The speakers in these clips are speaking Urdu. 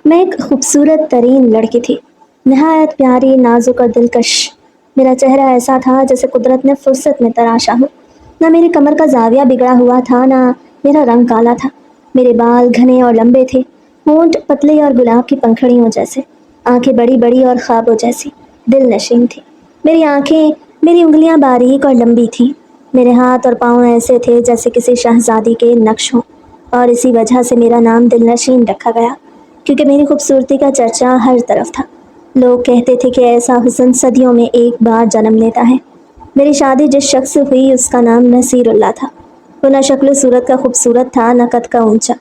میں ایک خوبصورت ترین لڑکی تھی، نہایت پیاری، نازک اور دلکش۔ میرا چہرہ ایسا تھا جیسے قدرت نے فرصت میں تراشا ہو۔ نہ میری کمر کا زاویہ بگڑا ہوا تھا، نہ میرا رنگ کالا تھا۔ میرے بال گھنے اور لمبے تھے، ہونٹ پتلے اور گلاب کی پنکھڑیوں جیسے، آنکھیں بڑی بڑی اور خوابوں جیسی دل نشین تھی۔ میری انگلیاں باریک اور لمبی تھیں۔ میرے ہاتھ اور پاؤں ایسے تھے جیسے کسی شہزادی کے نقش ہوں، اور اسی وجہ سے میرا نام دل نشین رکھا گیا، کیونکہ میری خوبصورتی کا چرچا ہر طرف تھا۔ لوگ کہتے تھے کہ ایسا حسن صدیوں میں ایک بار جنم لیتا ہے۔ میری شادی جس شخص سے ہوئی اس کا نام نصیر اللہ تھا۔ وہ نہ شکل و صورت کا خوبصورت تھا، نہ قد کا اونچا۔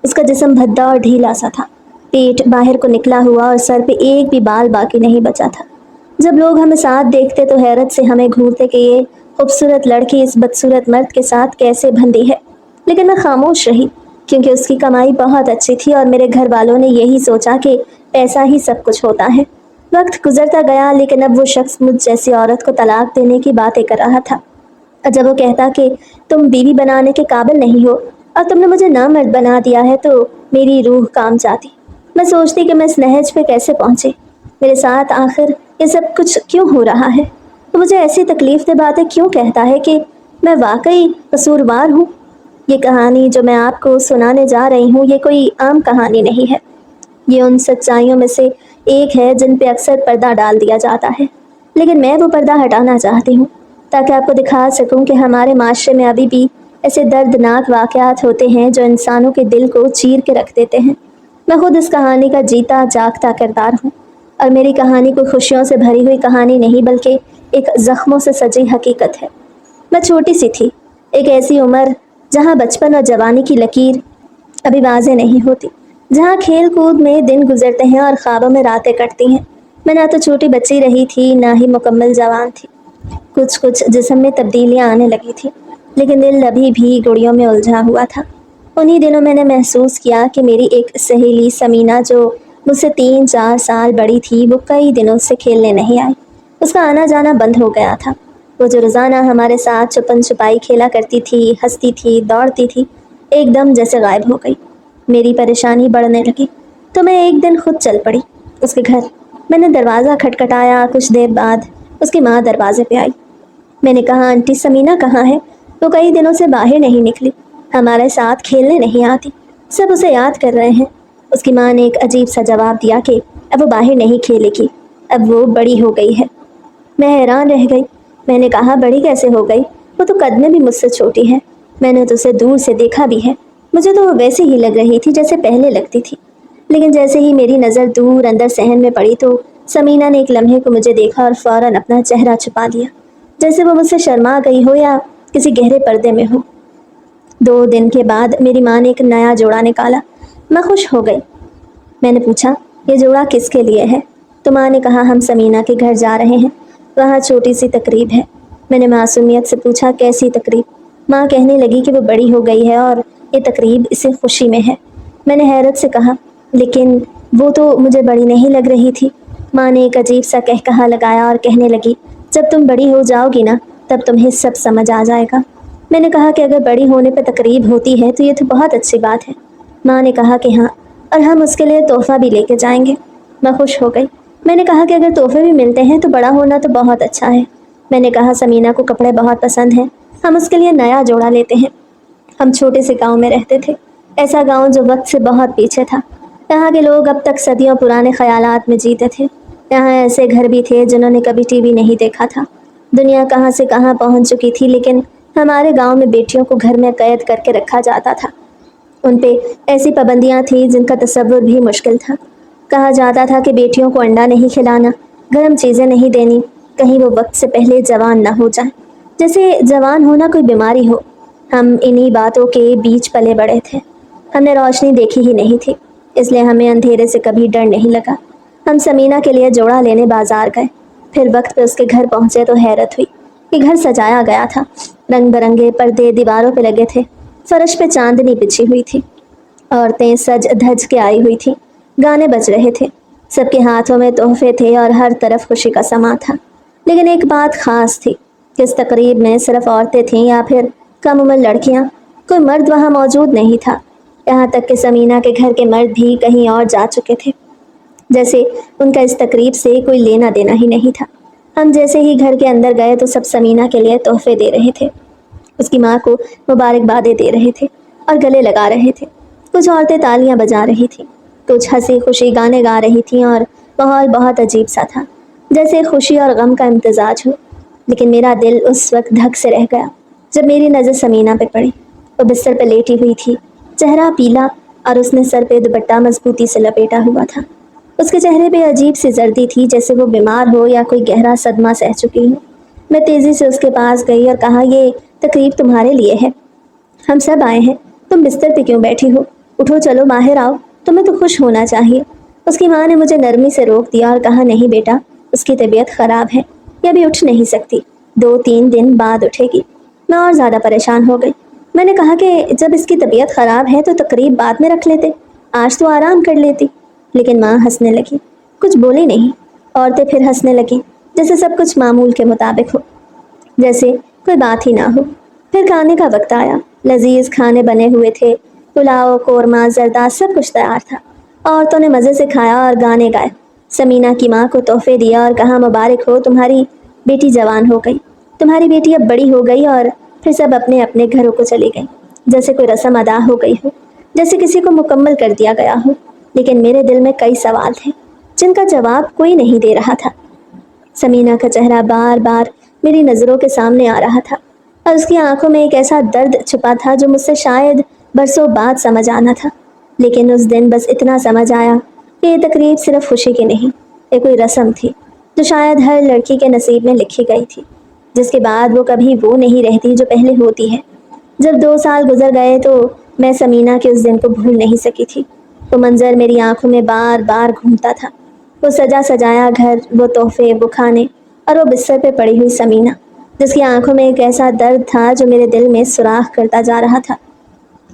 اس کا جسم بھدا اور ڈھیلا سا تھا، پیٹ باہر کو نکلا ہوا اور سر پہ ایک بھی بال باقی نہیں بچا تھا۔ جب لوگ ہمیں ساتھ دیکھتے تو حیرت سے ہمیں گھورتے کہ یہ خوبصورت لڑکی اس بدصورت مرد کے ساتھ کیسے بندھی ہے، لیکن میں خاموش رہی، کیونکہ اس کی کمائی بہت اچھی تھی اور میرے گھر والوں نے یہی سوچا کہ پیسہ ہی سب کچھ ہوتا ہے۔ وقت گزرتا گیا، لیکن اب وہ شخص مجھ جیسی عورت کو طلاق دینے کی باتیں کر رہا تھا۔ اور جب وہ کہتا کہ تم بیوی بنانے کے قابل نہیں ہو اور تم نے مجھے نامرد بنا دیا ہے، تو میری روح کام جاتی۔ میں سوچتی کہ میں اس نہج پہ کیسے پہنچی، میرے ساتھ آخر یہ سب کچھ کیوں ہو رہا ہے، تو مجھے ایسی تکلیف دہ باتیں کیوں کہتا ہے کہ میں واقعی قصوروار ہوں۔ یہ کہانی جو میں آپ کو سنانے جا رہی ہوں، یہ کوئی عام کہانی نہیں ہے۔ یہ ان سچائیوں میں سے ایک ہے جن پہ اکثر پردہ ڈال دیا جاتا ہے، لیکن میں وہ پردہ ہٹانا چاہتی ہوں تاکہ آپ کو دکھا سکوں کہ ہمارے معاشرے میں ابھی بھی ایسے دردناک واقعات ہوتے ہیں جو انسانوں کے دل کو چیر کے رکھ دیتے ہیں۔ میں خود اس کہانی کا جیتا جاگتا کردار ہوں، اور میری کہانی کوئی خوشیوں سے بھری ہوئی کہانی نہیں، بلکہ ایک زخموں سے سجی حقیقت ہے۔ میں چھوٹی سی تھی، ایک ایسی عمر جہاں بچپن اور جوانی کی لکیر ابھی واضح نہیں ہوتی، جہاں کھیل کود میں دن گزرتے ہیں اور خوابوں میں راتیں کٹتی ہیں۔ میں نہ تو چھوٹی بچی رہی تھی، نہ ہی مکمل جوان تھی۔ کچھ جسم میں تبدیلیاں آنے لگی تھی، لیکن دل ابھی بھی گڑیوں میں الجھا ہوا تھا۔ انہی دنوں میں نے محسوس کیا کہ میری ایک سہیلی سمینا، جو مجھ سے 3-4 سال بڑی تھی، وہ کئی دنوں سے کھیلنے نہیں آئی۔ اس کا آنا جانا بند ہو گیا تھا۔ وہ جو روزانہ ہمارے ساتھ چھپن چھپائی کھیلا کرتی تھی، ہنستی تھی، دوڑتی تھی، ایک دم جیسے غائب ہو گئی۔ میری پریشانی بڑھنے لگی، تو میں ایک دن خود چل پڑی اس کے گھر۔ میں نے دروازہ کھٹکھٹایا، کچھ دیر بعد اس کی ماں دروازے پہ آئی۔ میں نے کہا، آنٹی سمینا کہاں ہے؟ وہ کئی دنوں سے باہر نہیں نکلی، ہمارے ساتھ کھیلنے نہیں آتی، سب اسے یاد کر رہے ہیں۔ اس کی ماں نے ایک عجیب سا جواب دیا کہ اب وہ باہر نہیں کھیلے گی، اب وہ بڑی ہو گئی ہے۔ میں حیران رہ گئی۔ میں نے کہا، بڑی کیسے ہو گئی؟ وہ تو قد میں بھی مجھ سے چھوٹی ہے، میں نے تو اسے دور سے دیکھا بھی ہے، مجھے تو وہ ویسے ہی لگ رہی تھی جیسے پہلے لگتی تھی۔ لیکن جیسے ہی میری نظر دور اندر صحن میں پڑی تو سمینا نے ایک لمحے کو مجھے دیکھا اور فوراً اپنا چہرہ چھپا لیا، جیسے وہ مجھ سے شرما گئی ہو یا کسی گہرے پردے میں ہو۔ 2 دن کے بعد میری ماں نے ایک نیا جوڑا نکالا۔ میں خوش ہو گئی۔ میں نے پوچھا، یہ جوڑا کس کے لیے ہے؟ تو ماں نے کہا، ہم سمینا کے گھر جا رہے ہیں، وہاں چھوٹی سی تقریب ہے۔ میں نے معصومیت سے پوچھا، کیسی تقریب؟ ماں کہنے لگی کہ وہ بڑی ہو گئی ہے اور یہ تقریب اسے خوشی میں ہے۔ میں نے حیرت سے کہا، لیکن وہ تو مجھے بڑی نہیں لگ رہی تھی۔ ماں نے ایک عجیب سا کہا لگایا اور کہنے لگی، جب تم بڑی ہو جاؤ گی نا، تب تمہیں سب سمجھ آ جائے گا۔ میں نے کہا کہ اگر بڑی ہونے پہ تقریب ہوتی ہے تو یہ تو بہت اچھی بات ہے۔ ماں نے کہا کہ ہاں، اور ہم اس کے لیے تحفہ بھی لے کے جائیں گے۔ میں خوش ہو گئی۔ میں نے کہا کہ اگر تحفے بھی ملتے ہیں تو بڑا ہونا تو بہت اچھا ہے۔ میں نے کہا، سمینا کو کپڑے بہت پسند ہیں، ہم اس کے لیے نیا جوڑا لیتے ہیں۔ ہم چھوٹے سے گاؤں میں رہتے تھے، ایسا گاؤں جو وقت سے بہت پیچھے تھا۔ یہاں کے لوگ اب تک صدیوں پرانے خیالات میں جیتے تھے۔ یہاں ایسے گھر بھی تھے جنہوں نے کبھی ٹی وی نہیں دیکھا تھا۔ دنیا کہاں سے کہاں پہنچ چکی تھی، لیکن ہمارے گاؤں میں بیٹیوں کو گھر میں قید کر کے رکھا جاتا تھا۔ ان پہ ایسی پابندیاں تھیں جن کا تصور بھی مشکل تھا۔ کہا جاتا تھا کہ بیٹیوں کو انڈا نہیں کھلانا، گرم چیزیں نہیں دینی، کہیں وہ وقت سے پہلے جوان نہ ہو جائیں، جیسے جوان ہونا کوئی بیماری ہو۔ ہم انہی باتوں کے بیچ پلے بڑے تھے۔ ہم نے روشنی دیکھی ہی نہیں تھی، اس لیے ہمیں اندھیرے سے کبھی ڈر نہیں لگا۔ ہم سمینا کے لیے جوڑا لینے بازار گئے، پھر وقت پہ اس کے گھر پہنچے تو حیرت ہوئی کہ گھر سجایا گیا تھا۔ رنگ برنگے پردے دیواروں پہ لگے تھے، فرش پہ چاندنی بچھی ہوئی تھی، عورتیں سج دھج کے آئی ہوئی تھیں، گانے بج رہے تھے، سب کے ہاتھوں میں تحفے تھے اور ہر طرف خوشی کا سما تھا۔ لیکن ایک بات خاص تھی کہ اس تقریب میں صرف عورتیں تھیں یا پھر کم عمر لڑکیاں، کوئی مرد وہاں موجود نہیں تھا۔ یہاں تک کہ سمینہ کے گھر کے مرد بھی کہیں اور جا چکے تھے، جیسے ان کا اس تقریب سے کوئی لینا دینا ہی نہیں تھا۔ ہم جیسے ہی گھر کے اندر گئے تو سب سمینہ کے لیے تحفے دے رہے تھے، اس کی ماں کو مبارکبادیں دے رہے تھے اور گلے لگا رہے تھے۔ کچھ عورتیں تالیاں بجا رہی تھیں، کچھ ہنسی خوشی گانے گا رہی تھیں، اور ماحول بہت عجیب سا تھا، جیسے خوشی اور غم کا امتزاج ہو۔ لیکن میرا دل اس وقت دھک سے رہ گیا جب میری نظر سمینہ پہ پڑی۔ وہ بستر پہ لیٹی ہوئی تھی، چہرہ پیلا، اور اس نے سر پہ دوپٹہ مضبوطی سے لپیٹا ہوا تھا۔ اس کے چہرے پہ عجیب سی زردی تھی، جیسے وہ بیمار ہو یا کوئی گہرا صدمہ سہ چکی ہو۔ میں تیزی سے اس کے پاس گئی اور کہا، یہ تقریب تمہارے لیے ہے، ہم سب آئے ہیں، تم بستر پہ کیوں بیٹھی ہو؟ اٹھو، چلو باہر آؤ، تمہیں تو خوش ہونا چاہیے۔ اس کی ماں نے مجھے نرمی سے روک دیا اور کہا، نہیں بیٹا، اس کی طبیعت خراب ہے، یہ ابھی اٹھ نہیں سکتی، 2-3 دن بعد اٹھے گی۔ میں اور زیادہ پریشان ہو گئی۔ میں نے کہا کہ جب اس کی طبیعت خراب ہے تو تقریب بعد میں رکھ لیتے، آج تو آرام کر لیتی۔ لیکن ماں ہنسنے لگی، کچھ بولی نہیں۔ عورتیں پھر ہنسنے لگیں، جیسے سب کچھ معمول کے مطابق ہو، جیسے کوئی بات ہی نہ ہو۔ پھر کھانے کا وقت آیا، لذیذ کھانے بنے ہوئے تھے، پلاؤ، قورمہ، زردہ، سب کچھ تیار تھا۔ عورتوں نے مزے سے کھایا اور گانے گائے۔ سمینہ کی ماں کو تحفے دیا اور کہا، مبارک ہو، تمہاری بیٹی جوان ہو گئی، تمہاری بیٹی اب بڑی ہو گئی۔ اور پھر سب اپنے اپنے گھروں کو چلی گئیں، جیسے کوئی رسم ادا ہو گئی ہو، جیسے کسی کو مکمل کر دیا گیا ہو۔ لیکن میرے دل میں کئی سوال تھے جن کا جواب کوئی نہیں دے رہا تھا۔ سمینہ کا چہرہ بار بار میری نظروں کے سامنے آ رہا تھا، اور اس کی آنکھوں میں ایک ایسا درد چھپا تھا جو مجھ سے شاید برسوں بعد سمجھ آنا تھا۔ لیکن اس دن بس اتنا سمجھ آیا کہ یہ تقریب صرف خوشی کی نہیں، یہ کوئی رسم تھی جو شاید ہر لڑکی کے نصیب میں لکھی گئی تھی، جس کے بعد وہ کبھی وہ نہیں رہتی جو پہلے ہوتی ہے۔ جب 2 سال گزر گئے تو میں سمینہ کے اس دن کو بھول نہیں سکی تھی۔ وہ منظر میری آنکھوں میں بار بار گھومتا تھا، وہ سجا سجایا گھر، وہ تحفے، وہ کھانے، اور وہ بستر پہ پڑی ہوئی سمینہ جس کی آنکھوں میں ایک ایسا درد تھا جو میرے دل میں سوراخ کرتا جا رہا تھا۔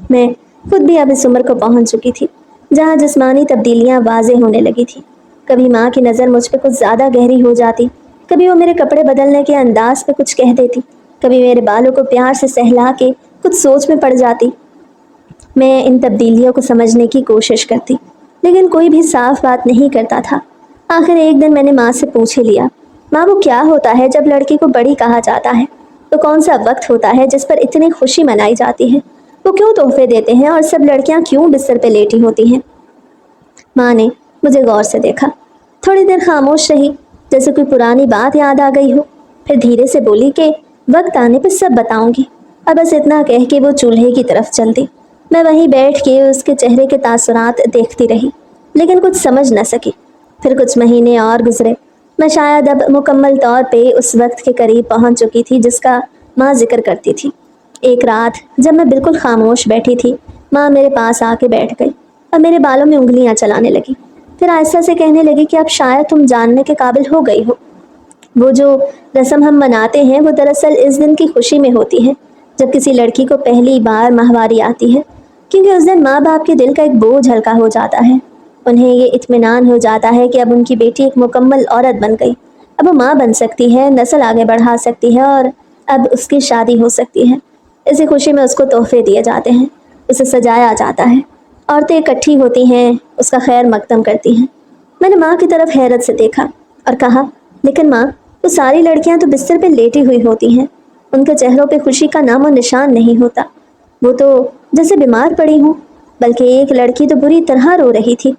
میں خود بھی اب اس عمر کو پہنچ چکی تھی جہاں جسمانی تبدیلیاں واضح ہونے لگی تھی۔ کبھی ماں کی نظر مجھ پہ کچھ زیادہ گہری ہو جاتی، کبھی وہ میرے کپڑے بدلنے کے انداز پہ کچھ کہہ دیتی، کبھی میرے بالوں کو پیار سے سہلا کے کچھ سوچ میں پڑ جاتی۔ میں ان تبدیلیوں کو سمجھنے کی کوشش کرتی، لیکن کوئی بھی صاف بات نہیں کرتا تھا۔ آخر ایک دن میں نے ماں سے پوچھ ہی لیا، ماں، وہ کیا ہوتا ہے جب لڑکی کو بڑی کہا جاتا ہے؟ تو کون سا وقت ہوتا ہے جس پر اتنی خوشی منائی جاتی ہے؟ وہ کیوں تحفے دیتے ہیں اور سب لڑکیاں کیوں بستر پہ لیٹی ہوتی ہیں؟ ماں نے مجھے غور سے دیکھا، تھوڑی دیر خاموش رہی، جیسے کوئی پرانی بات یاد آ گئی ہو، پھر دھیرے سے بولی کہ وقت آنے پہ سب بتاؤں گی۔ اب بس اتنا کہہ کے وہ چولہے کی طرف چل دی۔ میں وہیں بیٹھ کے اس کے چہرے کے تاثرات دیکھتی رہی، لیکن کچھ سمجھ نہ سکی۔ پھر کچھ مہینے اور گزرے۔ میں شاید اب مکمل طور پہ اس وقت کے قریب پہنچ چکی تھی جس کا ماں ذکر کرتی تھی۔ ایک رات جب میں بالکل خاموش بیٹھی تھی، ماں میرے پاس آ کے بیٹھ گئی اور میرے بالوں میں انگلیاں چلانے لگی۔ پھر آہستہ سے کہنے لگی کہ اب شاید تم جاننے کے قابل ہو گئی ہو، وہ جو رسم ہم مناتے ہیں وہ دراصل اس دن کی خوشی میں ہوتی ہے جب کسی لڑکی کو پہلی بار ماہواری آتی ہے، کیونکہ اس دن ماں باپ کے دل کا ایک بوجھ ہلکا ہو جاتا ہے۔ انہیں یہ اطمینان ہو جاتا ہے کہ اب ان کی بیٹی ایک مکمل عورت بن گئی، اب وہ ماں بن سکتی ہے، نسل آگے بڑھا سکتی ہے، اور اب اس کی شادی ہو سکتی ہے۔ اسی خوشی میں اس کو تحفے دیے جاتے ہیں، اسے سجایا جاتا ہے، عورتیں اکٹھی ہوتی ہیں، اس کا خیر مقدم کرتی ہیں۔ میں نے ماں کی طرف حیرت سے دیکھا اور کہا، لیکن ماں، وہ ساری لڑکیاں تو بستر پہ لیٹی ہوئی ہوتی ہیں، ان کے چہروں پہ خوشی کا نام و نشان نہیں ہوتا، وہ تو جیسے بیمار پڑی ہوں۔ بلکہ ایک لڑکی تو بری طرح رو رہی تھی،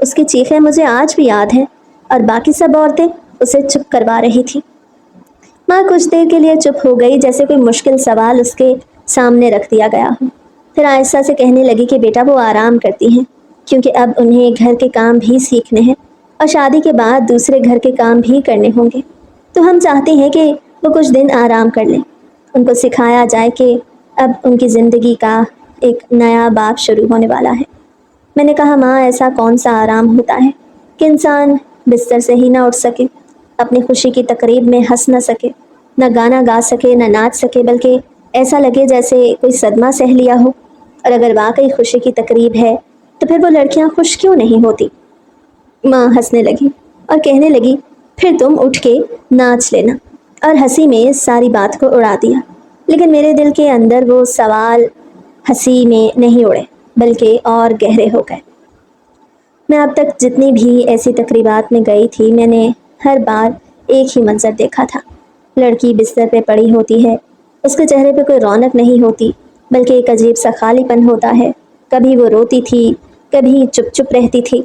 اس کی چیخیں مجھے آج بھی یاد ہیں، اور باقی سب عورتیں اسے چپ کروا رہی تھی۔ ماں کچھ دیر کے لیے چپ ہو گئی، جیسے کوئی مشکل سوال اس کے سامنے رکھ دیا گیا ہو۔ پھر آہستہ سے کہنے لگی کہ بیٹا، وہ آرام کرتی ہیں، کیونکہ اب انہیں گھر کے کام بھی سیکھنے ہیں، اور شادی کے بعد دوسرے گھر کے کام بھی کرنے ہوں گے، تو ہم چاہتے ہیں کہ وہ کچھ دن آرام کر لیں، ان کو سکھایا جائے کہ اب ان کی زندگی کا ایک نیا باب شروع ہونے والا ہے۔ میں نے کہا، ماں، ایسا کون سا آرام ہوتا ہے کہ انسان بستر سے ہی نہ اٹھ سکے، اپنی خوشی کی تقریب میں ہنس نہ سکے، نہ گانا گا سکے، نہ ناچ سکے، بلکہ ایسا لگے جیسے کوئی صدمہ سہ لیا ہو؟ اور اگر واقعی خوشی کی تقریب ہے تو پھر وہ لڑکیاں خوش کیوں نہیں ہوتی؟ ماں ہنسنے لگی اور کہنے لگی، پھر تم اٹھ کے ناچ لینا، اور ہنسی میں ساری بات کو اڑا دیا۔ لیکن میرے دل کے اندر وہ سوال ہنسی میں نہیں اڑے۔ بلکہ اور گہرے ہو گئے۔ میں اب تک جتنی بھی ایسی تقریبات میں گئی تھی، میں نے ہر بار ایک ہی منظر دیکھا تھا۔ لڑکی بستر پہ پڑی ہوتی ہے، اس کے چہرے پہ کوئی رونق نہیں ہوتی، بلکہ ایک عجیب سا خالی پن ہوتا ہے۔ کبھی وہ روتی تھی، کبھی چپ چپ رہتی تھی،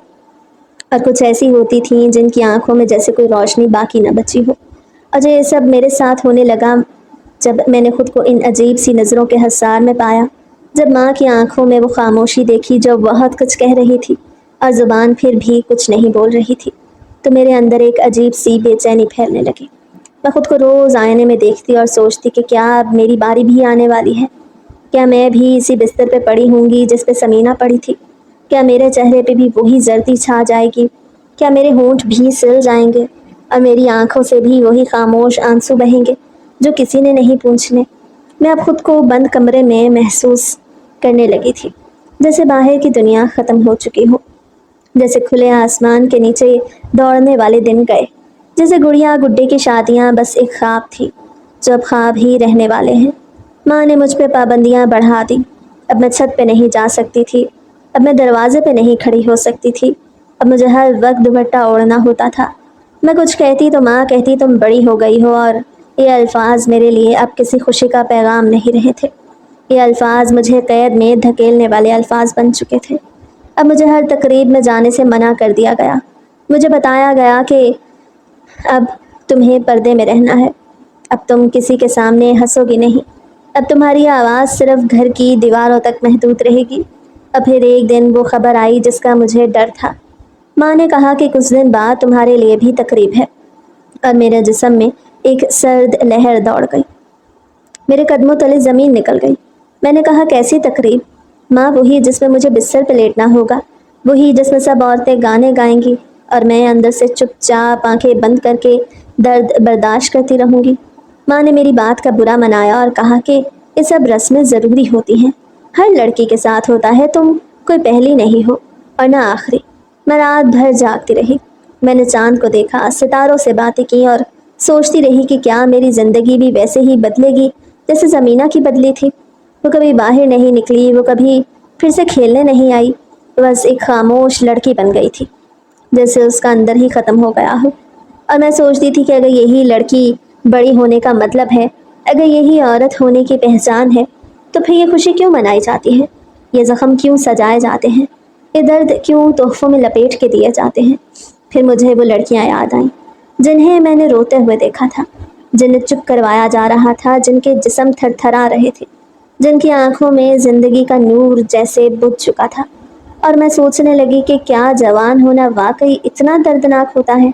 اور کچھ ایسی ہوتی تھیں جن کی آنکھوں میں جیسے کوئی روشنی باقی نہ بچی ہو۔ اور یہ سب میرے ساتھ ہونے لگا جب میں نے خود کو ان عجیب سی نظروں کے حصار میں پایا، جب ماں کی آنکھوں میں وہ خاموشی دیکھی جو بہت کچھ کہہ رہی تھی، اور زبان پھر بھی کچھ نہیں بول رہی تھی، تو میرے اندر ایک عجیب سی بے چینی پھیلنے لگی۔ میں خود کو روز آئینے میں دیکھتی اور سوچتی کہ کیا اب میری باری بھی آنے والی ہے؟ کیا میں بھی اسی بستر پہ پڑی ہوں گی جس پہ سمینہ پڑی تھی؟ کیا میرے چہرے پہ بھی وہی زردی چھا جائے گی؟ کیا میرے ہونٹ بھی سل جائیں گے اور میری آنکھوں سے بھی وہی خاموش آنسو بہیں گے جو کسی نے نہیں پوچھنے؟ میں اب خود کو بند کمرے میں محسوس کرنے لگی تھی، جیسے باہر کی دنیا ختم ہو چکی ہو، جیسے کھلے آسمان کے نیچے دوڑنے والے دن گئے، جیسے گڑیا گڈے کی شادیاں بس ایک خواب تھی جو اب خواب ہی رہنے والے ہیں۔ ماں نے مجھ پہ پابندیاں بڑھا دی۔ اب میں چھت پہ نہیں جا سکتی تھی، اب میں دروازے پہ نہیں کھڑی ہو سکتی تھی، اب مجھے ہر وقت دوپٹہ اوڑھنا ہوتا تھا۔ میں کچھ کہتی تو ماں کہتی تم بڑی ہو گئی ہو، اور یہ الفاظ میرے لیے اب کسی خوشی کا پیغام نہیں رہے تھے۔ یہ الفاظ مجھے قید میں دھکیلنے والے الفاظ بن چکے تھے۔ اب مجھے ہر تقریب میں جانے سے منع کر دیا گیا۔ مجھے بتایا گیا کہ اب تمہیں پردے میں رہنا ہے، اب تم کسی کے سامنے ہنسو گی نہیں، اب تمہاری آواز صرف گھر کی دیواروں تک محدود رہے گی۔ اور پھر ایک دن وہ خبر آئی جس کا مجھے ڈر تھا۔ ماں نے کہا کہ کچھ دن بعد تمہارے لیے بھی تقریب ہے، اور میرے جسم میں ایک سرد لہر دوڑ گئی، میرے قدموں تلے زمین نکل گئی۔ میں نے کہا کیسی تقریب؟ ماں وہی جس میں مجھے بستر پہ لیٹنا ہوگا، وہی جس میں سب عورتیں گانے گائیں گی اور میں اندر سے چپ چاپ آنکھیں بند کر کے درد برداشت کرتی رہوں گی۔ ماں نے میری بات کا برا منایا اور کہا کہ یہ سب رسمیں ضروری ہوتی ہیں، ہر لڑکی کے ساتھ ہوتا ہے، تم کوئی پہلی نہیں ہو اور نہ آخری۔ میں رات بھر جاگتی رہی، میں نے چاند کو دیکھا، ستاروں سے باتیں کی اور سوچتی رہی کہ کیا میری زندگی بھی ویسے ہی بدلے گی جیسے زمینہ کی بدلی تھی۔ وہ کبھی باہر نہیں نکلی، وہ کبھی پھر سے کھیلنے نہیں آئی، بس ایک خاموش لڑکی بن گئی تھی، جیسے اس کا اندر ہی ختم ہو گیا ہو۔ اور میں سوچتی تھی کہ اگر یہی لڑکی بڑی ہونے کا مطلب ہے، اگر یہی عورت ہونے کی پہچان ہے، تو پھر یہ خوشی کیوں منائی جاتی ہے؟ یہ زخم کیوں سجائے جاتے ہیں؟ یہ درد کیوں تحفوں میں لپیٹ کے دیے جاتے ہیں؟ پھر مجھے وہ لڑکیاں یاد آئیں جنہیں میں نے روتے ہوئے دیکھا تھا، جنہیں چپ کروایا جا رہا تھا، جن کے جسم تھر تھرا رہے تھے، جن کی آنکھوں میں زندگی کا نور جیسے بجھ چکا تھا۔ اور میں سوچنے لگی کہ کیا جوان ہونا واقعی اتنا دردناک ہوتا ہے؟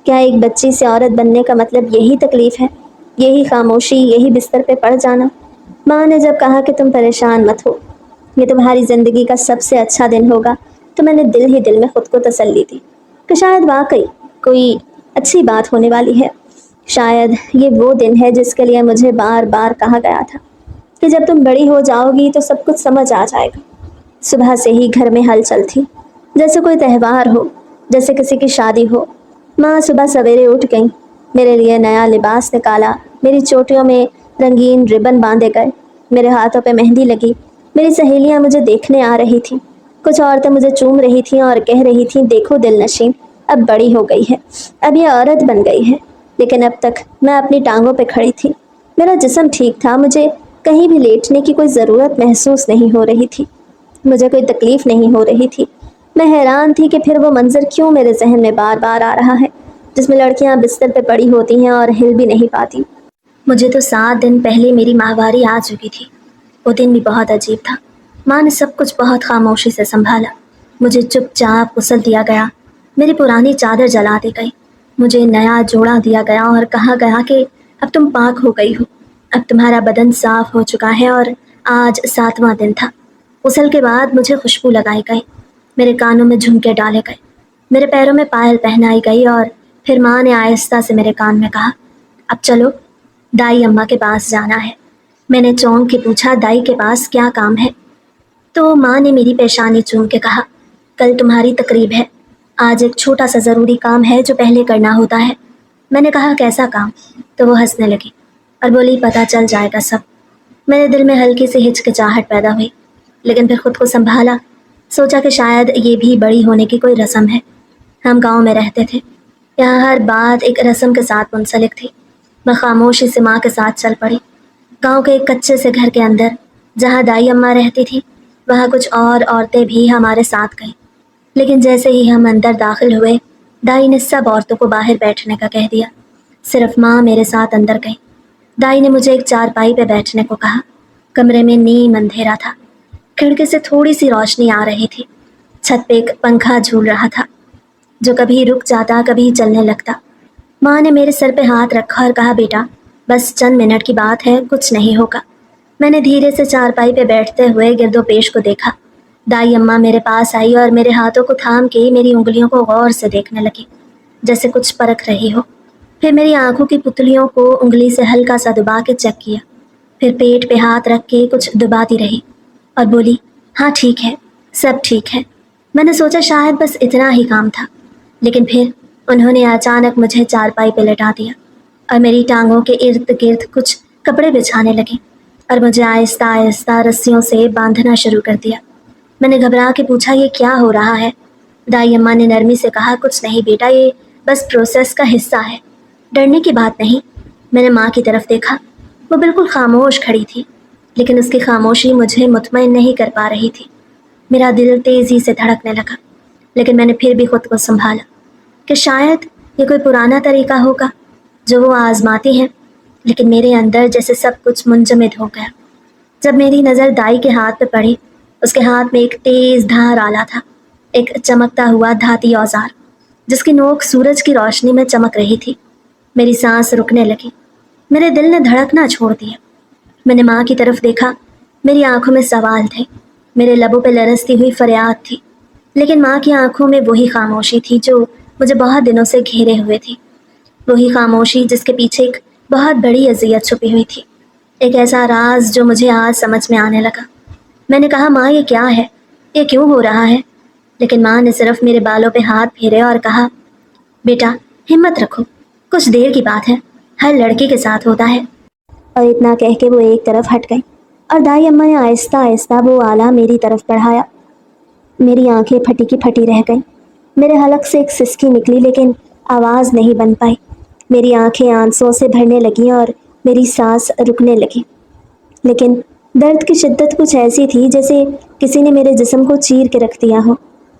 کیا ایک بچی سے عورت بننے کا مطلب یہی تکلیف ہے، یہی خاموشی، یہی بستر پہ پڑ جانا؟ ماں نے جب کہا کہ تم پریشان مت ہو، یہ تمہاری زندگی کا سب سے اچھا دن ہوگا، تو میں نے دل ہی دل میں خود کو تسلی دی کہ شاید واقعی کوئی اچھی بات ہونے والی ہے۔ شاید یہ وہ دن ہے جس کے لیے مجھے بار بار کہا گیا تھا کہ جب تم بڑی ہو جاؤ گی تو سب کچھ سمجھ آ جائے گا۔ صبح سے ہی گھر میں ہلچل تھی، جیسے کوئی تہوار ہو، جیسے کسی کی شادی ہو۔ ماں صبح سویرے اٹھ گئیں، میرے لیے نیا لباس نکالا، میری چوٹیوں میں رنگین ربن باندھے گئے، میرے ہاتھوں پہ مہندی لگی۔ میری سہیلیاں مجھے دیکھنے آ رہی تھیں، کچھ عورتیں مجھے چوم رہی تھیں اور کہہ رہی تھیں دیکھو دل نشین، اب بڑی ہو گئی ہے، اب یہ عورت بن گئی ہے۔ لیکن اب تک میں اپنی ٹانگوں پہ کھڑی تھی، میرا جسم ٹھیک تھا، مجھے کہیں بھی لیٹنے کی کوئی ضرورت محسوس نہیں ہو رہی تھی، مجھے کوئی تکلیف نہیں ہو رہی تھی۔ میں حیران تھی کہ پھر وہ منظر کیوں میرے ذہن میں بار بار آ رہا ہے، جس میں لڑکیاں بستر پہ پڑی ہوتی ہیں اور ہل بھی نہیں پاتی۔ مجھے تو 7 دن پہلے میری ماہواری آ چکی تھی، وہ دن بھی بہت عجیب تھا۔ ماں نے سب کچھ بہت خاموشی سے سنبھالا، مجھے چپ چاپ غسل دیا گیا، میری پرانی چادر جلا دی گئی، مجھے نیا جوڑا دیا گیا اور کہا گیا کہ اب تم پاک ہو گئی ہو، اب تمہارا بدن صاف ہو چکا ہے۔ اور آج 7واں دن تھا۔ غسل کے بعد مجھے خوشبو لگائی گئی، میرے کانوں میں جھمکے ڈالے گئے، میرے پیروں میں پائل پہنائی گئی، اور پھر ماں نے آہستہ سے میرے کان میں کہا اب چلو دائی اماں کے پاس جانا ہے۔ میں نے چونک کے پوچھا دائی کے پاس کیا کام ہے؟ تو ماں نے میری پیشانی چوم کے کہا کل تمہاری تقریب ہے، آج ایک چھوٹا سا ضروری کام ہے جو پہلے کرنا ہوتا ہے۔ میں نے کہا کیسا کام؟ تو وہ ہنسنے لگی اور بولی پتہ چل جائے گا سب۔ میرے دل میں ہلکی سی ہچکچاہٹ پیدا ہوئی، لیکن پھر خود کو سنبھالا، سوچا کہ شاید یہ بھی بڑی ہونے کی کوئی رسم ہے۔ ہم گاؤں میں رہتے تھے، یہاں ہر بات ایک رسم کے ساتھ منسلک تھی۔ میں خاموشی سے ماں کے ساتھ چل پڑی۔ گاؤں کے ایک کچے سے گھر کے اندر جہاں دائی اماں رہتی تھی، وہاں کچھ اور عورتیں بھی ہمارے ساتھ گئیں، لیکن جیسے ہی ہم اندر داخل ہوئے، دائی نے سب عورتوں کو باہر بیٹھنے کا کہہ دیا۔ صرف ماں میرے ساتھ اندر گئی۔ دائی نے مجھے ایک چارپائی پہ بیٹھنے کو کہا۔ کمرے میں نیم اندھیرا تھا، کھڑکی سے تھوڑی سی روشنی آ رہی تھی۔ چھت پہ ایک پنکھا جھول رہا تھا جو کبھی رک جاتا کبھی چلنے لگتا۔ ماں نے میرے سر پہ ہاتھ رکھا اور کہا، بیٹا بس چند منٹ کی بات ہے، کچھ نہیں ہوگا۔ میں نے دھیرے سے چارپائی پہ بیٹھتے ہوئے گرد و پیش کو دیکھا۔ دائی اماں میرے پاس آئی اور میرے ہاتھوں کو تھام کے میری انگلیوں کو غور سے دیکھنے لگی، جیسے کچھ پرکھ رہی ہو۔ پھر میری آنکھوں کی پتلیوں کو انگلی سے ہلکا سا دبا کے چیک کیا، پھر پیٹ پہ ہاتھ رکھ کے کچھ دباتی رہی اور بولی، ہاں ٹھیک ہے، سب ٹھیک ہے۔ میں نے سوچا شاید بس اتنا ہی کام تھا، لیکن پھر انہوں نے اچانک مجھے چارپائی پہ لٹا دیا اور میری ٹانگوں کے ارد گرد کچھ کپڑے بچھانے لگے اور مجھے آہستہ آہستہ رسیوں سے باندھنا شروع کر دیا۔ میں نے گھبرا کے پوچھا، یہ کیا ہو رہا ہے؟ دائی اماں نے نرمی سے کہا، کچھ نہیں بیٹا، یہ بس پروسیس کا حصہ ہے، ڈرنے کی بات نہیں۔ میں نے ماں کی طرف دیکھا، وہ بالکل خاموش کھڑی تھی، لیکن اس کی خاموشی مجھے مطمئن نہیں کر پا رہی تھی۔ میرا دل تیزی سے دھڑکنے لگا، لیکن میں نے پھر بھی خود کو سنبھالا کہ شاید یہ کوئی پرانا طریقہ ہوگا جو وہ آزماتی ہیں، لیکن میرے اندر جیسے سب کچھ منجمد ہو گیا۔ جب میری نظر دائی کے ہاتھ پہ پڑی، اس کے ہاتھ میں ایک تیز دھار آلہ تھا، ایک چمکتا ہوا دھاتی اوزار جس کی نوک سورج کی روشنی میں چمک رہی تھی۔ میری سانس رکنے لگی، میرے دل نے دھڑکنا چھوڑ دیا۔ میں نے ماں کی طرف دیکھا، میری آنکھوں میں سوال تھے، میرے لبوں پہ لرزتی ہوئی فریاد تھی، لیکن ماں کی آنکھوں میں وہی خاموشی تھی جو مجھے بہت دنوں سے گھیرے ہوئے تھی، وہی خاموشی جس کے پیچھے ایک بہت بڑی اذیت چھپی ہوئی تھی، ایک ایسا راز جو مجھے آج سمجھ میں آنے لگا۔ میں نے کہا، ماں یہ کیا ہے؟ یہ کیوں ہو رہا ہے؟ لیکن ماں نے صرف میرے بالوں پہ ہاتھ پھیرے اور کہا، بیٹا ہمت رکھو، کچھ دیر کی بات ہے، ہر لڑکی کے ساتھ ہوتا ہے۔ اور اتنا کہہ کے وہ ایک طرف ہٹ گئی اور دائی اماں نے آہستہ آہستہ وہ آلہ میری طرف بڑھایا۔ میری آنکھیں پھٹی کی پھٹی رہ گئیں، میرے حلق سے ایک سسکی نکلی لیکن آواز نہیں بن پائی۔ میری آنکھیں آنسوں سے بھرنے لگیں اور میری سانس رکنے لگی، لیکن درد کی شدت کچھ ایسی تھی جیسے کسی نے میرے جسم کو چیر کے رکھ دیا ہو،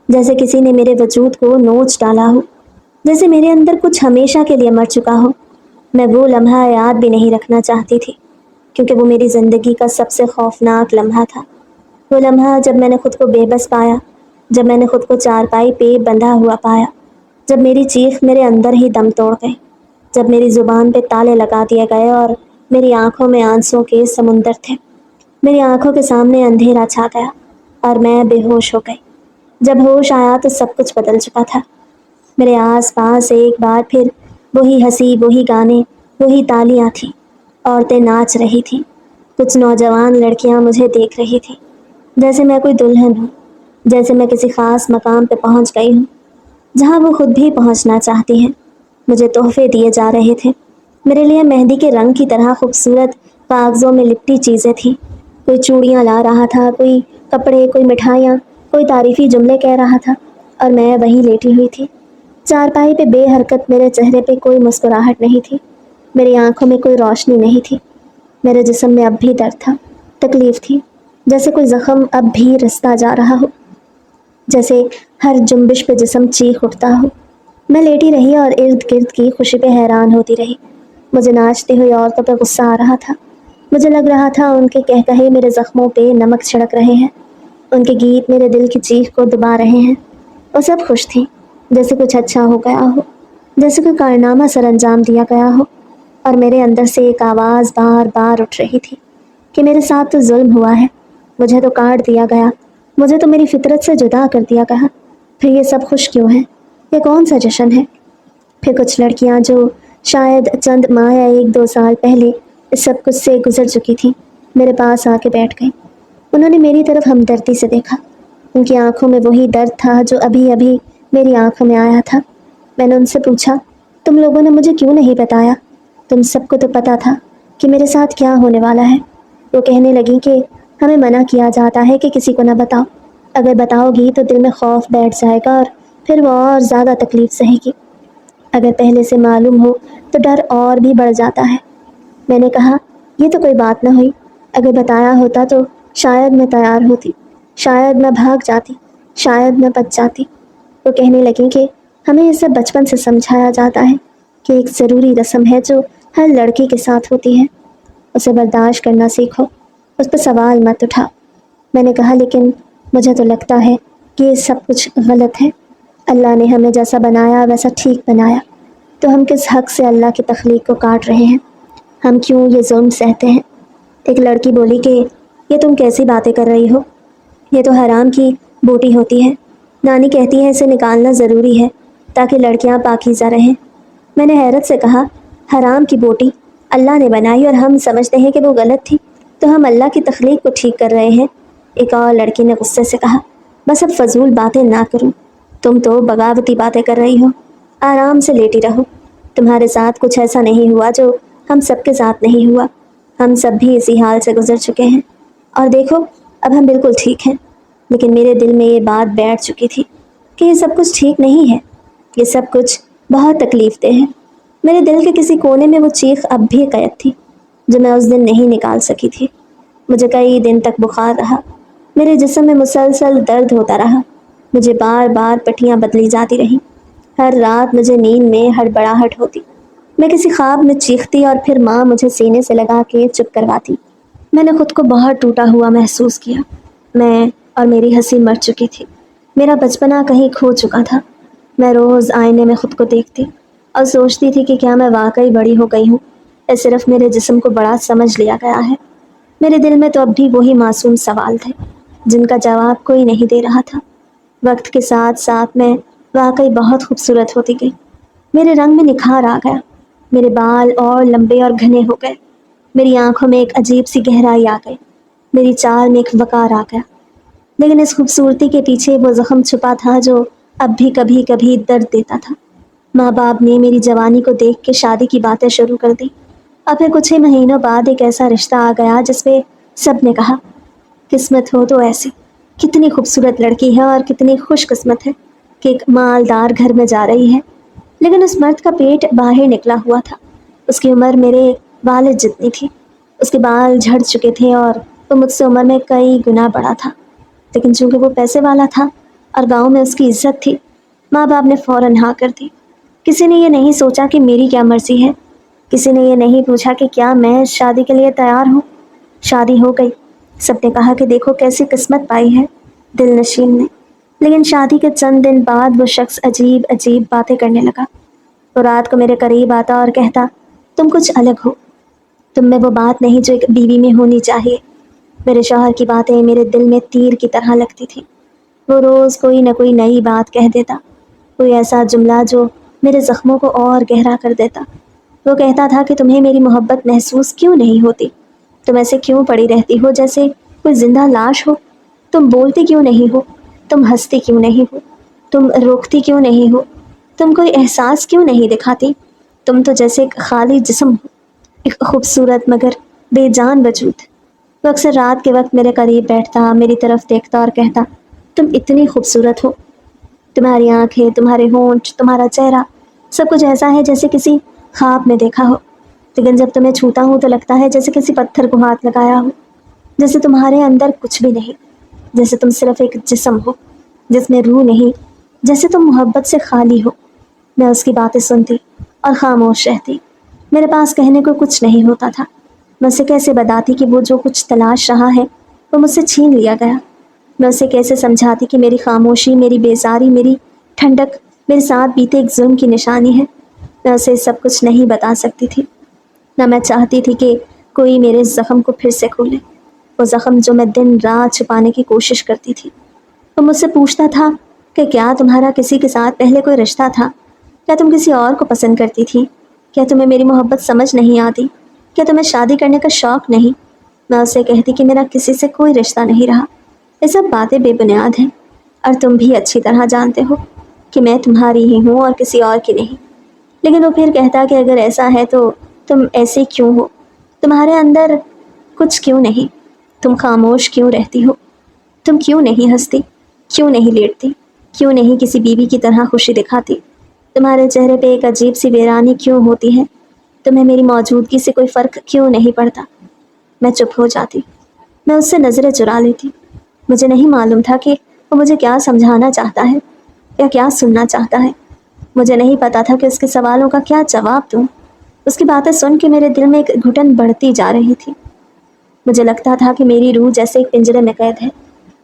جیسے کسی نے میرے وجود کو نوچ ڈالا ہو، جیسے میرے اندر کچھ ہمیشہ کے لیے مر چکا ہو۔ میں وہ لمحہ یاد بھی نہیں رکھنا چاہتی تھی، کیونکہ وہ میری زندگی کا سب سے خوفناک لمحہ تھا۔ وہ لمحہ جب میں نے خود کو بے بس پایا، جب میں نے خود کو چارپائی پہ بندھا ہوا پایا، جب میری چیخ میرے اندر ہی دم توڑ گئی، جب میری زبان پہ تالے لگا دیے گئے اور میری آنکھوں میں آنسوں کے سمندر تھے۔ میری آنکھوں کے سامنے اندھیرا چھا گیا اور میں بے ہوش ہو گئی۔ جب ہوش آیا تو سب کچھ بدل چکا تھا۔ میرے آس پاس ایک بار پھر وہی ہنسی، وہی گانے، وہی تالیاں تھیں، عورتیں ناچ رہی تھیں، کچھ نوجوان لڑکیاں مجھے دیکھ رہی تھیں، جیسے میں کوئی دلہن ہوں، جیسے میں کسی خاص مقام پہ پہنچ گئی ہوں جہاں وہ خود بھی پہنچنا چاہتی ہیں۔ مجھے تحفے دیے جا رہے تھے، میرے لیے مہندی کے رنگ کی طرح خوبصورت کاغذوں میں لپٹی چیزیں تھیں۔ کوئی چوڑیاں لا رہا تھا، کوئی کپڑے، کوئی مٹھائیاں، کوئی تعریفی جملے کہہ رہا تھا، اور میں وہیں لیٹی ہوئی تھی چارپائی پہ بے حرکت۔ میرے چہرے پہ کوئی مسکراہٹ نہیں تھی، میری آنکھوں میں کوئی روشنی نہیں تھی، میرے جسم میں اب بھی درد تھا، تکلیف تھی، جیسے کوئی زخم اب بھی رستا جا رہا ہو، جیسے ہر جنبش پہ جسم چیخ اٹھتا ہو۔ میں لیٹی رہی اور ارد گرد کی خوشی پہ حیران ہوتی رہی۔ مجھے ناچتی ہوئی عورتوں پہ غصہ آ رہا تھا، مجھے لگ رہا تھا ان کے کہے میرے زخموں پہ نمک چھڑک رہے ہیں، ان کے گیت میرے دل کی چیخ کو دبا رہے ہیں۔ وہ سب خوش تھیں، جیسے کچھ اچھا ہو گیا ہو، جیسے کوئی کارنامہ سر انجام دیا گیا ہو، اور میرے اندر سے ایک آواز بار بار اٹھ رہی تھی کہ میرے ساتھ تو ظلم ہوا ہے، مجھے تو کاٹ دیا گیا، مجھے تو میری فطرت سے جدا کر دیا گیا، پھر یہ سب خوش کیوں ہیں؟ یہ کون سا جشن ہے؟ پھر کچھ لڑکیاں جو شاید چند ماہ یا 1-2 سال پہلے اس سب کچھ سے گزر چکی تھیں، میرے پاس آ کے بیٹھ گئیں۔ انہوں نے میری طرف ہمدردی سے دیکھا، ان کی آنکھوں میں وہی درد تھا جو ابھی ابھی میری آنکھوں میں آیا تھا۔ میں نے ان سے پوچھا، تم لوگوں نے مجھے کیوں نہیں بتایا؟ تم سب کو تو پتا تھا کہ میرے ساتھ کیا ہونے والا ہے۔ وہ کہنے لگیں کہ ہمیں منع کیا جاتا ہے کہ کسی کو نہ بتاؤ، اگر بتاؤ گی تو دل میں خوف بیٹھ جائے گا اور پھر وہ اور زیادہ تکلیف سہے گی، اگر پہلے سے معلوم ہو تو ڈر اور بھی بڑھ جاتا ہے۔ میں نے کہا یہ تو کوئی بات نہ ہوئی، اگر بتایا ہوتا تو شاید میں تیار ہوتی، شاید میں بھاگ جاتی، شاید میں بچ جاتی۔ وہ کہنے لگیں کہ ہمیں اسے بچپن سے سمجھایا جاتا ہے کہ ایک ضروری رسم ہے جو ہر لڑکی کے ساتھ ہوتی ہے، اسے برداشت کرنا سیکھو، اس پہ سوال مت اٹھا۔ میں نے کہا لیکن مجھے تو لگتا ہے کہ یہ سب کچھ غلط ہے، اللہ نے ہمیں جیسا بنایا ویسا ٹھیک بنایا، تو ہم کس حق سے اللہ کی تخلیق کو کاٹ رہے ہیں، ہم کیوں یہ ظلم سہتے ہیں؟ ایک لڑکی بولی کہ یہ تم کیسی باتیں کر رہی ہو، یہ تو حرام کی بوٹی ہوتی ہے، نانی کہتی ہے اسے نکالنا ضروری ہے تاکہ لڑکیاں پاکیزہ رہیں۔ میں نے حیرت سے کہا حرام کی بوٹی اللہ نے بنائی اور ہم سمجھتے ہیں کہ وہ غلط تھی، تو ہم اللہ کی تخلیق کو ٹھیک کر رہے ہیں۔ ایک اور لڑکی نے غصے سے کہا بس اب فضول باتیں نہ کرو، تم تو بغاوتی باتیں کر رہی ہو، آرام سے لیٹی رہو، تمہارے ساتھ کچھ ایسا نہیں ہوا جو ہم سب کے ساتھ نہیں ہوا، ہم سب بھی اسی حال سے گزر چکے ہیں، اور دیکھو اب ہم بالکل ٹھیک ہیں۔ لیکن میرے دل میں یہ بات بیٹھ چکی تھی کہ یہ سب کچھ ٹھیک نہیں ہے، یہ سب کچھ بہت تکلیف دہ ہے۔ میرے دل کے کسی کونے میں وہ چیخ اب بھی قید تھی جو میں اس دن نہیں نکال سکی تھی۔ مجھے کئی دن تک بخار رہا، میرے جسم میں مسلسل درد ہوتا رہا، مجھے بار بار پٹیاں بدلی جاتی رہیں، ہر رات مجھے نیند میں ہڑبڑاہٹ ہوتی، میں کسی خواب میں چیختی اور پھر ماں مجھے سینے سے لگا کے چپ کرواتی۔ میں نے خود کو بہت ٹوٹا ہوا محسوس کیا، میں اور میری ہنسی مر چکی تھی، میرا بچپنا کہیں کھو چکا تھا۔ میں روز آئینے میں خود کو دیکھتی اور سوچتی تھی کہ کیا میں واقعی بڑی ہو گئی ہوں یا صرف میرے جسم کو بڑا سمجھ لیا گیا ہے۔ میرے دل میں تو اب بھی وہی معصوم سوال تھے جن کا جواب کوئی نہیں دے رہا تھا۔ وقت کے ساتھ ساتھ میں واقعی بہت خوبصورت ہوتی گئی، میرے رنگ میں نکھار آ گیا، میرے بال اور لمبے اور گھنے ہو گئے، میری آنکھوں میں ایک عجیب سی گہرائی آ گئی، میری چال میں ایک وقار آ گیا۔ لیکن اس خوبصورتی کے پیچھے وہ زخم چھپا تھا جو اب بھی کبھی کبھی درد دیتا تھا۔ ماں باپ نے میری جوانی کو دیکھ کے شادی کی باتیں شروع کر دی، اور پھر کچھ ہی مہینوں بعد ایک ایسا رشتہ آ گیا جس پہ سب نے کہا قسمت ہو تو ایسی، کتنی خوبصورت لڑکی ہے اور کتنی خوش قسمت ہے کہ ایک مالدار گھر میں جا رہی ہے۔ لیکن اس مرد کا پیٹ باہر نکلا ہوا تھا، اس کی عمر میرے والد جتنی تھی، اس کے بال جھڑ چکے تھے اور وہ مجھ سے عمر میں کئی گنا بڑا تھا، لیکن چونکہ وہ پیسے والا تھا اور گاؤں میں اس کی عزت تھی، ماں باپ نے فوراً ہاں کر دی۔ کسی نے یہ نہیں سوچا کہ میری کیا مرضی ہے، کسی نے یہ نہیں پوچھا کہ کیا میں شادی کے لیے تیار ہوں۔ شادی ہو گئی، سب نے کہا کہ دیکھو کیسی قسمت پائی ہے دل نشین نے۔ لیکن شادی کے چند دن بعد وہ شخص عجیب عجیب باتیں کرنے لگا، وہ رات کو میرے قریب آتا اور کہتا تم کچھ الگ ہو، تم میں وہ بات نہیں جو ایک بیوی میں ہونی چاہیے۔ میرے شوہر کی باتیں میرے دل میں تیر کی طرح لگتی تھی، وہ روز کوئی نہ کوئی نئی بات کہہ دیتا، کوئی ایسا جملہ جو میرے زخموں کو اور گہرا کر دیتا۔ وہ کہتا تھا کہ تمہیں میری محبت محسوس کیوں نہیں ہوتی، تم ایسے کیوں پڑی رہتی ہو جیسے کوئی زندہ لاش ہو، تم بولتی کیوں نہیں ہو، تم ہنستی کیوں نہیں ہو، تم روکتی کیوں نہیں ہو، تم کوئی احساس کیوں نہیں دکھاتی، تم تو جیسے ایک خالی جسم ہو، ایک خوبصورت مگر بے جان وجود۔ وہ اکثر رات کے وقت میرے قریب بیٹھتا، میری طرف دیکھتا اور کہتا تم اتنی خوبصورت ہو، تمہاری آنکھیں، تمہارے ہونٹ، تمہارا چہرہ، سب کچھ ایسا ہے جیسے کسی خواب میں دیکھا ہو، لیکن جب تمہیں چھوتا ہوں تو لگتا ہے جیسے کسی پتھر کو ہاتھ لگایا ہو، جیسے تمہارے اندر کچھ بھی نہیں، جیسے تم صرف ایک جسم ہو جس میں روح نہیں، جیسے تم محبت سے خالی ہو۔ میں اس کی باتیں سنتی اور خاموش رہتی، میرے پاس کہنے کو کچھ نہیں ہوتا تھا، میں اسے کیسے بتاتی کہ وہ جو کچھ تلاش رہا ہے وہ مجھ سے چھین لیا گیا، میں اسے کیسے سمجھاتی کہ میری خاموشی، میری بیزاری، میری ٹھنڈک میرے ساتھ بیتے ایک ظلم کی نشانی ہے۔ میں اسے سب کچھ نہیں بتا سکتی تھی، نہ میں چاہتی تھی کہ کوئی میرے زخم کو پھر سے کھولے، وہ زخم جو میں دن رات چھپانے کی کوشش کرتی تھی۔ وہ مجھ سے پوچھتا تھا کہ کیا تمہارا کسی کے ساتھ پہلے کوئی رشتہ تھا، کیا تم کسی اور کو پسند کرتی تھی، کیا تمہیں میری محبت سمجھ نہیں آتی، کیا تمہیں شادی کرنے کا شوق نہیں؟ میں اسے کہتی کہ میرا کسی سے کوئی رشتہ نہیں رہا، یہ سب باتیں بے بنیاد ہیں، اور تم بھی اچھی طرح جانتے ہو کہ میں تمہاری ہی ہوں اور کسی اور کی نہیں۔ لیکن وہ پھر کہتا کہ اگر ایسا ہے تو تم ایسے کیوں ہو، تمہارے اندر کچھ کیوں نہیں، تم خاموش کیوں رہتی ہو؟ تم کیوں نہیں ہنستی؟ کیوں نہیں لیٹتی؟ کیوں نہیں کسی بیوی کی طرح خوشی دکھاتی؟ تمہارے چہرے پہ ایک عجیب سی ویرانی کیوں ہوتی ہے؟ تمہیں میری موجودگی سے کوئی فرق کیوں نہیں پڑتا؟ میں چپ ہو جاتی، میں اس سے نظریں چرا لیتی۔ مجھے نہیں معلوم تھا کہ وہ مجھے کیا سمجھانا چاہتا ہے یا کیا سننا چاہتا ہے۔ مجھے نہیں پتا تھا کہ اس کے سوالوں کا کیا جواب دوں۔ اس کی باتیں سن کے میرے دل میں ایک گھٹن بڑھتی جا رہی تھی۔ مجھے لگتا تھا کہ میری روح جیسے ایک پنجرے میں قید ہے۔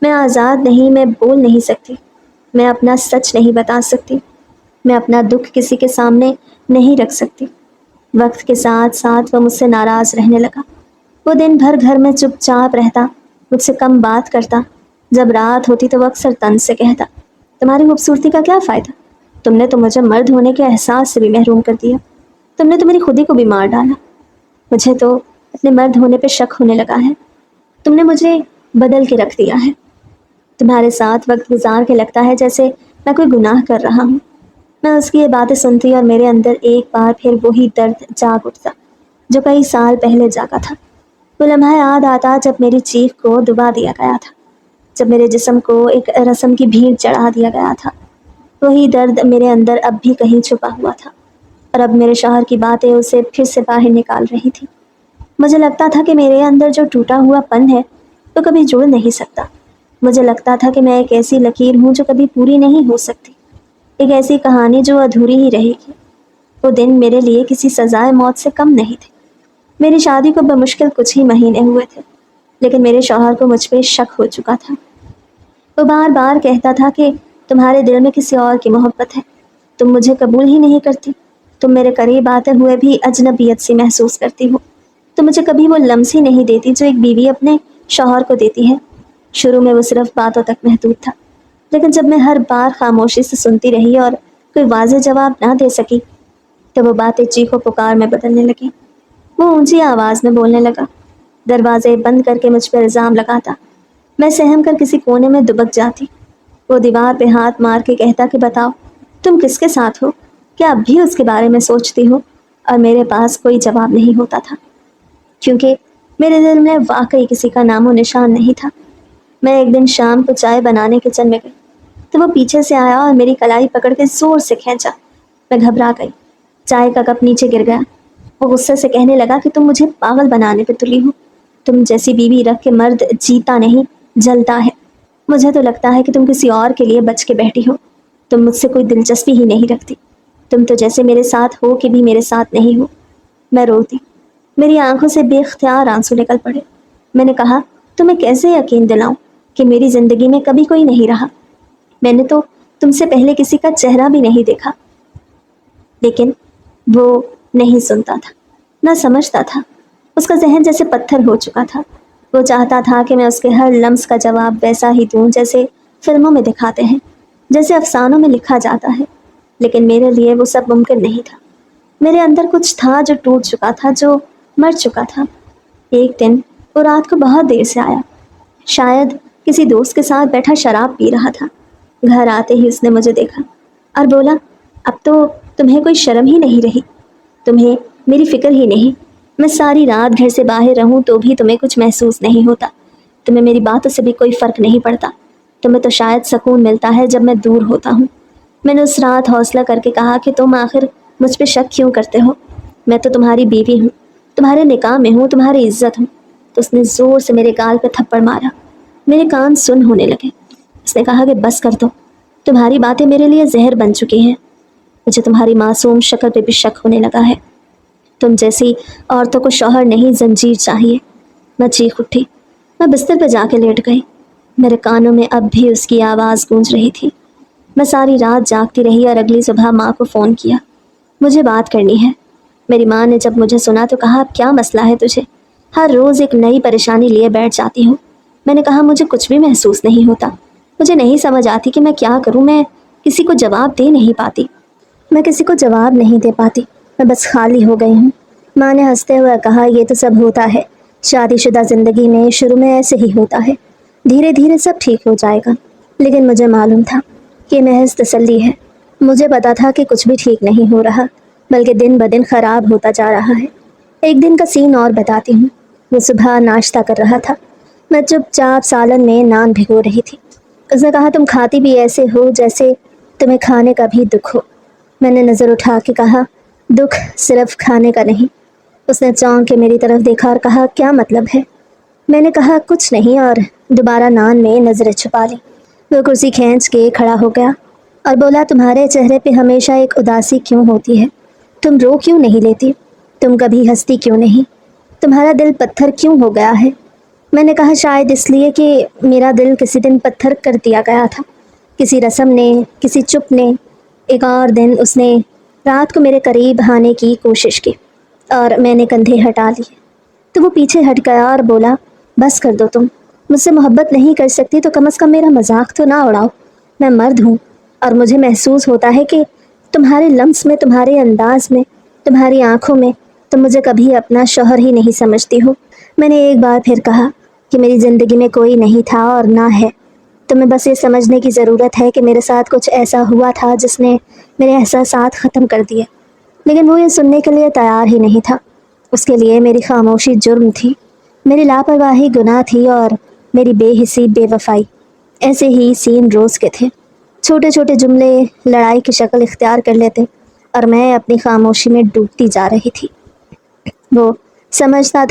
میں آزاد نہیں، میں بول نہیں سکتی، میں اپنا سچ نہیں بتا سکتی، میں اپنا دکھ کسی کے سامنے نہیں رکھ سکتی۔ وقت کے ساتھ ساتھ وہ مجھ سے ناراض رہنے لگا۔ وہ دن بھر گھر میں چپ چاپ رہتا، مجھ سے کم بات کرتا۔ جب رات ہوتی تو وہ اکثر طنز سے کہتا، تمہاری خوبصورتی کا کیا فائدہ؟ تم نے تو مجھے مرد ہونے کے احساس سے بھی محروم کر دیا۔ تم نے تو میری خودی کو بھی مار ڈالا۔ مجھے تو اپنے مرد ہونے پہ شک ہونے لگا ہے۔ تم نے مجھے بدل کے رکھ دیا ہے۔ تمہارے ساتھ وقت گزار کے لگتا ہے جیسے میں کوئی گناہ کر رہا ہوں۔ میں اس کی یہ باتیں سنتی اور میرے اندر ایک بار پھر وہی درد جاگ اٹھتا جو کئی سال پہلے جاگا تھا۔ وہ لمحہ یاد آتا جب میری چیخ کو دبا دیا گیا تھا، جب میرے جسم کو ایک رسم کی بھیڑ چڑھا دیا گیا تھا۔ وہی درد میرے اندر اب بھی کہیں چھپا ہوا تھا، اور اب میرے شوہر کی باتیں اسے پھر سے باہر نکال رہی تھی۔ مجھے لگتا تھا کہ میرے اندر جو ٹوٹا ہوا پن ہے وہ کبھی جڑ نہیں سکتا۔ مجھے لگتا تھا کہ میں ایک ایسی لکیر ہوں جو کبھی پوری نہیں ہو سکتی، ایک ایسی کہانی جو ادھوری ہی رہے گی۔ وہ دن میرے لیے کسی سزائے موت سے کم نہیں تھے۔ میری شادی کو بمشکل کچھ ہی مہینے ہوئے تھے، لیکن میرے شوہر کو مجھ پہ شک ہو چکا تھا۔ وہ بار بار کہتا تھا کہ تمہارے دل میں کسی اور کی محبت ہے، تم مجھے قبول ہی نہیں کرتی، تم میرے قریب آتے ہوئے بھی اجنبیت سی محسوس کرتی ہو، تم مجھے کبھی وہ لمس ہی نہیں دیتی جو ایک بیوی اپنے شوہر کو دیتی ہے۔ شروع میں وہ صرف باتوں تک محدود تھا، لیکن جب میں ہر بار خاموشی سے سنتی رہی اور کوئی واضح جواب نہ دے سکی تو وہ باتیں چیخ و پکار میں بدلنے لگیں۔ وہ اونچی آواز میں بولنے لگا، دروازے بند کر کے مجھ پر الزام لگاتا۔ میں سہم کر کسی کونے میں دبک جاتی۔ وہ دیوار پہ ہاتھ مار کے کہتا کہ بتاؤ تم کس کے ساتھ ہو؟ کیا اب بھی اس کے بارے میں سوچتی ہو؟ اور میرے پاس کوئی جواب نہیں ہوتا تھا، کیونکہ میرے دل میں واقعی کسی کا نام و نشان نہیں تھا۔ میں ایک دن شام کو چائے بنانے کچن میں گئی تو وہ پیچھے سے آیا اور میری کلائی پکڑ کے زور سے کھینچا۔ میں گھبرا گئی، چائے کا کپ نیچے گر گیا۔ وہ غصے سے کہنے لگا کہ تم مجھے پاگل بنانے پہ تلی ہو، تم جیسی بیوی رکھ کے مرد جیتا نہیں جلتا ہے۔ مجھے تو لگتا ہے کہ تم کسی اور کے لیے بچ کے بیٹھی ہو، تم مجھ سے کوئی دلچسپی ہی نہیں رکھتی، تم تو جیسے میرے ساتھ ہو کہ بھی میرے ساتھ نہیں ہو۔ میں روتی، میری آنکھوں سے بے اختیار آنسو نکل پڑے۔ میں نے کہا تمہیں کیسے یقین دلاؤں کہ میری زندگی میں کبھی کوئی نہیں رہا؟ میں نے تو تم سے پہلے کسی کا چہرہ بھی نہیں دیکھا۔ لیکن وہ نہیں سنتا تھا، نہ سمجھتا تھا۔ اس کا ذہن جیسے پتھر ہو چکا تھا۔ وہ چاہتا تھا کہ میں اس کے ہر لمس کا جواب ویسا ہی دوں جیسے فلموں میں دکھاتے ہیں، جیسے افسانوں میں لکھا جاتا ہے، لیکن میرے لیے وہ سب ممکن نہیں تھا۔ میرے اندر کچھ تھا جو ٹوٹ چکا تھا، جو مر چکا تھا۔ ایک دن وہ رات کو بہت دیر سے آیا، شاید کسی دوست کے ساتھ بیٹھا شراب پی رہا تھا۔ گھر آتے ہی اس نے مجھے دیکھا اور بولا، اب تو تمہیں کوئی شرم ہی نہیں رہی، تمہیں میری فکر ہی نہیں۔ میں ساری رات گھر سے باہر رہوں تو بھی تمہیں کچھ محسوس نہیں ہوتا، تمہیں میری باتوں سے بھی کوئی فرق نہیں پڑتا، تمہیں تو شاید سکون ملتا ہے جب میں دور ہوتا ہوں۔ میں نے اس رات حوصلہ کر کے کہا کہ تم آخر مجھ پہ شک کیوں کرتے ہو؟ میں تو تمہاری بیوی ہوں، تمہارے نکاح میں ہوں، تمہاری عزت ہوں۔ تو اس نے زور سے میرے گال پہ تھپڑ مارا، میرے کان سن ہونے لگے۔ اس نے کہا کہ بس کر دو، تمہاری باتیں میرے لیے زہر بن چکی ہیں، مجھے تمہاری معصوم شکل پہ بھی شک ہونے لگا ہے۔ تم جیسی عورتوں کو شوہر نہیں زنجیر چاہیے۔ میں چیخ اٹھی، میں بستر پہ جا کے لیٹ گئی۔ میرے کانوں میں اب بھی اس کی آواز گونج رہی تھی۔ میں ساری رات جاگتی رہی اور اگلی صبح ماں کو فون کیا، مجھے بات کرنی ہے۔ میری ماں نے جب مجھے سنا تو کہا، اب کیا مسئلہ ہے تجھے؟ ہر روز ایک نئی پریشانی لیے بیٹھ جاتی ہوں۔ میں نے کہا مجھے کچھ بھی محسوس نہیں ہوتا، مجھے نہیں سمجھ آتی کہ میں کیا کروں، میں کسی کو جواب دے نہیں پاتی، میں کسی کو جواب نہیں دے پاتی، میں بس خالی ہو گئی ہوں۔ ماں نے ہنستے ہوئے کہا، یہ تو سب ہوتا ہے، شادی شدہ زندگی میں شروع میں ایسے ہی ہوتا ہے، دھیرے دھیرے سب ٹھیک ہو جائے گا۔ لیکن مجھے معلوم تھا کہ محض تسلی ہے۔ مجھے پتا تھا کہ کچھ بھی ٹھیک نہیں ہو رہا، بلکہ دن بدن خراب ہوتا جا رہا ہے۔ ایک دن کا سین اور بتاتی ہوں۔ وہ صبح ناشتہ کر رہا تھا، میں چپ چاپ سالن میں نان بھگو رہی تھی۔ اس نے کہا تم کھاتی بھی ایسے ہو جیسے تمہیں کھانے کا بھی دکھ ہو۔ میں نے نظر اٹھا کے کہا دکھ صرف کھانے کا نہیں۔ اس نے چونک کے میری طرف دیکھا اور کہا کیا مطلب ہے؟ میں نے کہا کچھ نہیں اور دوبارہ نان میں نظریں چھپا لی۔ وہ کرسی کھینچ کے کھڑا ہو گیا اور بولا تمہارے چہرے پہ ہمیشہ ایک اداسی کیوں ہوتی ہے؟ تم رو کیوں نہیں لیتی؟ تم کبھی ہنستی کیوں نہیں؟ تمہارا دل پتھر کیوں ہو گیا ہے؟ میں نے کہا شاید اس لیے کہ میرا دل کسی دن پتھر کر دیا گیا تھا، کسی رسم نے، کسی چپ نے۔ ایک اور دن اس نے رات کو میرے قریب آنے کی کوشش کی اور میں نے کندھے ہٹا لیے تو وہ پیچھے ہٹ گیا اور بولا بس کر دو، تم مجھ سے محبت نہیں کر سکتی تو کم از کم میرا مذاق تو نہ اڑاؤ۔ میں مرد ہوں اور مجھے محسوس ہوتا ہے کہ تمہارے لمس میں، تمہارے انداز میں، تمہاری آنکھوں میں تم مجھے کبھی اپنا شوہر ہی نہیں سمجھتی ہو۔ میں نے ایک بار پھر کہا کہ میری زندگی میں کوئی نہیں تھا اور نہ ہے۔ تمہیں بس یہ سمجھنے کی ضرورت ہے کہ میرے ساتھ کچھ ایسا ہوا تھا جس نے میرے احساسات ختم کر دیے، لیکن وہ یہ سننے کے لیے تیار ہی نہیں تھا۔ اس کے لیے میری خاموشی جرم تھی، میری لاپرواہی گناہ تھی اور میری بے حسی بے وفائی۔ ایسے ہی سین روز کے تھے، چھوٹے چھوٹے جملے لڑائی کی شکل اختیار کر لیتے اور میں اپنی خاموشی میں ڈوبتی جا رہی تھی۔ وہ سمجھتا تھا